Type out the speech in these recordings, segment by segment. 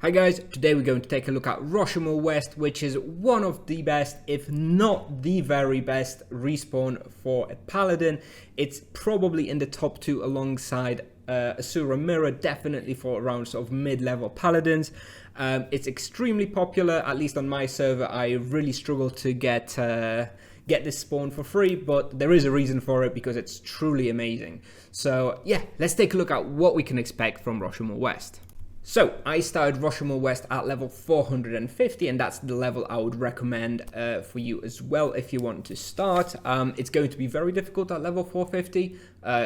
Hi guys, today we're going to take a look at Roshamuul West, which is one of the best, if not the very best, respawn for a Paladin. It's probably in the top two alongside Asura Mirror, definitely for around sort of mid-level Paladins. It's extremely popular, at least on my server. I really struggle to get this spawn for free, but there is a reason for it because it's truly amazing. So yeah, let's take a look at what we can expect from Roshamuul West. So I started Roshamuul West at level 450, and that's the level I would recommend for you as well if you want to start. It's going to be very difficult at level 450,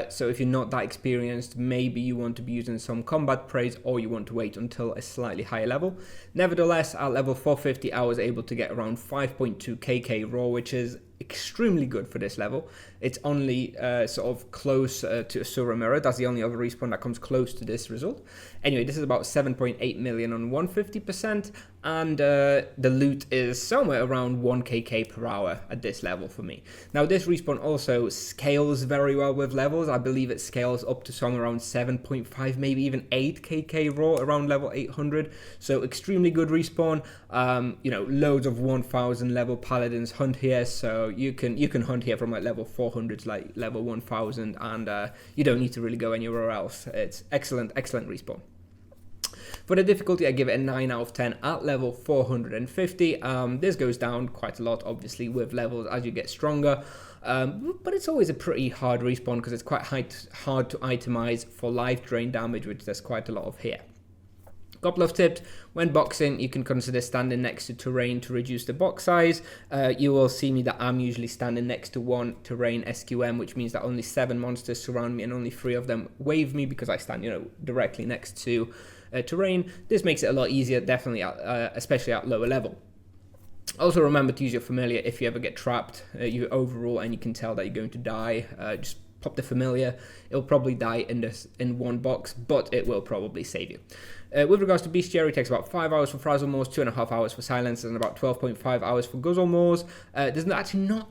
so if you're not that experienced, maybe you want to be using some combat praise or you want to wait until a slightly higher level. Nevertheless, at level 450 I was able to get around 5.2 kk raw, which is extremely good for this level. It's only sort of close to Asura Mirror. That's the only other respawn that comes close to this result. Anyway, this is about 7.8 million on 150%, and the loot is somewhere around 1 kk per hour at this level for me. Now this respawn also scales very well with levels. I believe it scales up to somewhere around 7.5, maybe even 8 kk raw around level 800. So extremely good respawn. You know, loads of 1000 level Paladins hunt here, so you can hunt here from like level 400 to like level 1000, and you don't need to really go anywhere else. It's excellent respawn. For the difficulty, I give it a 9 out of 10 at level 450. This goes down quite a lot, obviously, with levels as you get stronger. But it's always a pretty hard respawn because it's quite hard to itemize for life drain damage, which there's quite a lot of here. Couple of tips: when boxing, you can consider standing next to terrain to reduce the box size. You will see me that I'm usually standing next to one terrain SQM, which means that only 7 monsters surround me and only 3 of them wave me because I stand, you know, directly next to terrain. This makes it a lot easier, definitely, especially at lower level. Also remember to use your familiar if you ever get trapped. You overrule and you can tell that you're going to die. Just pop the familiar. It'll probably die in one box, but it will probably save you. With regards to bestiary, it takes about 5 hours for Frazzle Moors, 2.5 hours for Silence, and about 12.5 hours for Guzzle Moors. There's actually not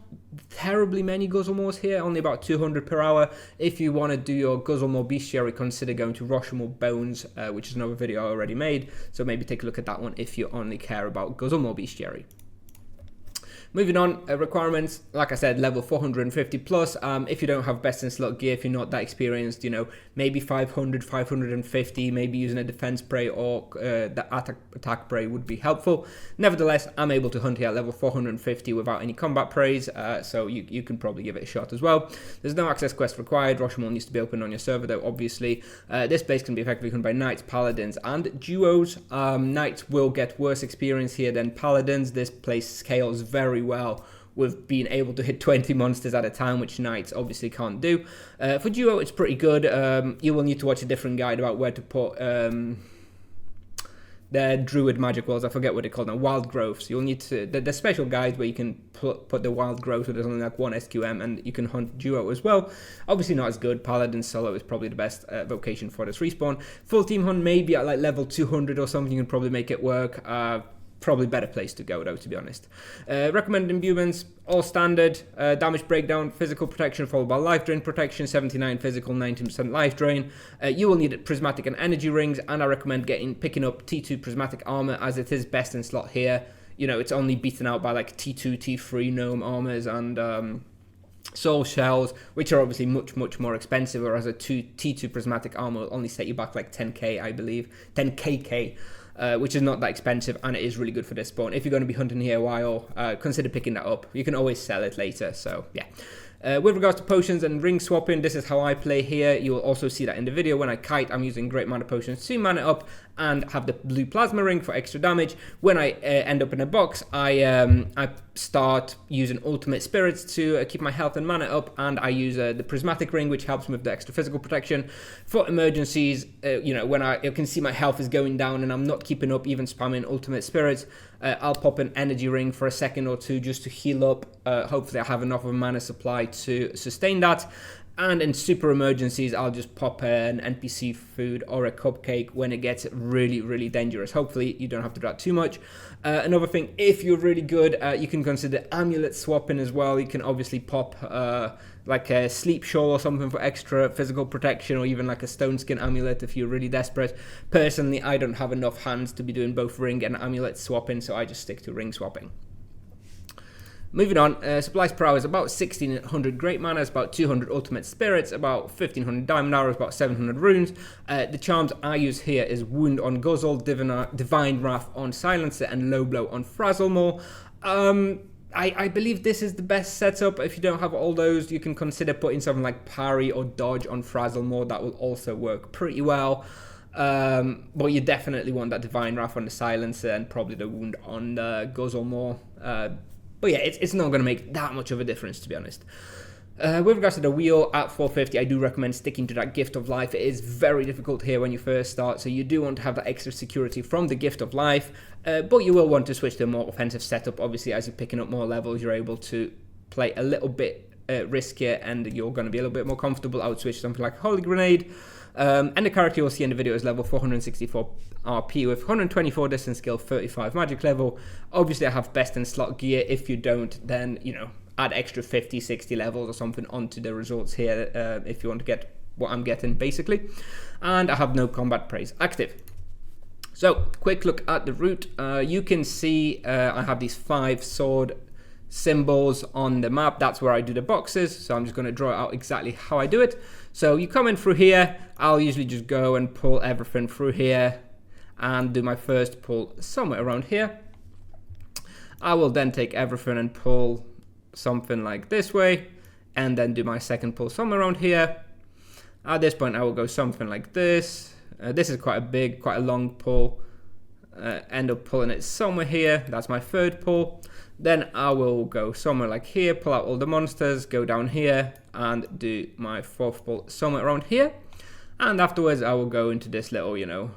terribly many Guzzle Moors here, only about 200 per hour. If you want to do your Guzzle Moor bestiary, consider going to Roshamuul Bones, which is another video I already made, so maybe take a look at that one if you only care about Guzzle Moor bestiary. Moving on, requirements, like I said, level 450 plus. If you don't have best in slot gear, if you're not that experienced, you know, maybe 500, 550, maybe using a defense spray or the attack spray would be helpful. Nevertheless, I'm able to hunt here at level 450 without any combat praise, so you can probably give it a shot as well. There's no access quest required. Roshamuul needs to be open on your server though, obviously. This place can be effectively hunted by Knights, Paladins, and Duos. Knights will get worse experience here than Paladins. This place scales very well with being able to hit 20 monsters at a time, which Knights obviously can't do. For Duo, it's pretty good. You will need to watch a different guide about where to put the Druid magic wells. I forget what they're called now. Wild growths. You'll need to the special guides where you can put the wild growth, so there's only like one SQM, and you can hunt Duo as well. Obviously not as good. Paladin solo is probably the best vocation for this respawn. Full team hunt maybe at like level 200 or something. You can probably make it work. Probably better place to go though, to be honest. Recommended imbuements, all standard. Damage breakdown, physical protection followed by life drain protection, 79 physical, 19% life drain. You will need prismatic and energy rings, and I recommend picking up T2 prismatic armor, as it is best in slot here. You know, it's only beaten out by like T2, T3 gnome armors and soul shells, which are obviously much more expensive, whereas a T2 prismatic armor will only set you back like 10k, I believe, 10kk. Which is not that expensive, and it is really good for this spawn. If you're going to be hunting here a while, consider picking that up. You can always sell it later, so yeah. With regards to potions and ring swapping, this is how I play here. You will also see that in the video. When I kite, I'm using Great Mana Potions to mana up and have the blue plasma ring for extra damage. When I end up in a box, I start using ultimate spirits to keep my health and mana up, and I use the prismatic ring, which helps me with the extra physical protection. For emergencies, you know, when you can see my health is going down and I'm not keeping up, even spamming ultimate spirits, I'll pop an energy ring for a second or two just to heal up. Hopefully I have enough of a mana supply to sustain that. And in super emergencies, I'll just pop an NPC food or a cupcake when it gets really, really dangerous. Hopefully, you don't have to do that too much. Another thing, if you're really good, you can consider amulet swapping as well. You can obviously pop like a sleep shawl or something for extra physical protection, or even like a stone skin amulet if you're really desperate. Personally, I don't have enough hands to be doing both ring and amulet swapping, so I just stick to ring swapping. Moving on, supplies per hour is about 1600 great mana, it's about 200 ultimate spirits, about 1500 diamond arrows, about 700 runes. The charms I use here is Wound on Guzzle, Divine Wrath on Silencer, and Low Blow on Roshamuul. I believe this is the best setup. If you don't have all those, you can consider putting something like Parry or Dodge on Roshamuul. That will also work pretty well. But you definitely want that Divine Wrath on the Silencer and probably the Wound on the Guzzle more. But yeah, it's not going to make that much of a difference, to be honest. With regards to the wheel, at 450, I do recommend sticking to that Gift of Life. It is very difficult here when you first start, so you do want to have that extra security from the Gift of Life, but you will want to switch to a more offensive setup. Obviously, as you're picking up more levels, you're able to play a little bit riskier, and you're going to be a little bit more comfortable. I would switch to something like Holy Grenade. And the character you'll see in the video is level 464 RP with 124 distance skill, 35 magic level. Obviously, I have best in slot gear. If you don't, then, you know, add extra 50, 60 levels or something onto the results here if you want to get what I'm getting, basically. And I have no combat praise active. So, quick look at the route. You can see I have these 5 sword symbols on the map. That's where I do the boxes, so I'm just going to draw out exactly how I do it. So you come in through here. I'll usually just go and pull everything through here and do my first pull somewhere around here. I will then take everything and pull something like this way, and then do my second pull somewhere around here. At this point I will go something like this. This is quite a long pull. End up pulling it somewhere here. That's my third pull. Then I will go somewhere like here, pull out all the monsters, go down here and do my fourth pull somewhere around here. And afterwards I will go into this little, you know,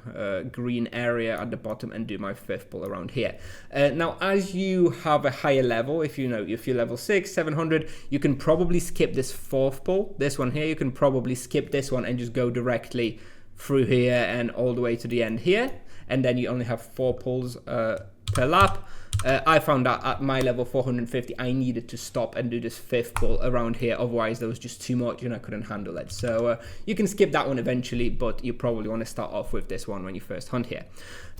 green area at the bottom and do my fifth pull around here. Now, as you have a higher level, if you're level 6, 700, you can probably skip this fourth pull. This one here, you can probably skip this one and just go directly through here and all the way to the end here. And then you only have 4 pulls per lap. I found that at my level 450, I needed to stop and do this fifth pull around here. Otherwise, there was just too much and I couldn't handle it. So you can skip that one eventually, but you probably want to start off with this one when you first hunt here.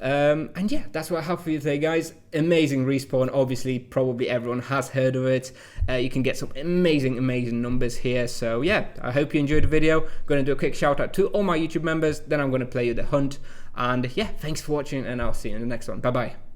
And yeah, that's what I have for you today, guys. Amazing respawn. Obviously, probably everyone has heard of it. You can get some amazing numbers here. So yeah, I hope you enjoyed the video. I'm going to do a quick shout out to all my YouTube members. Then I'm going to play you the hunt. And yeah, thanks for watching and I'll see you in the next one. Bye-bye.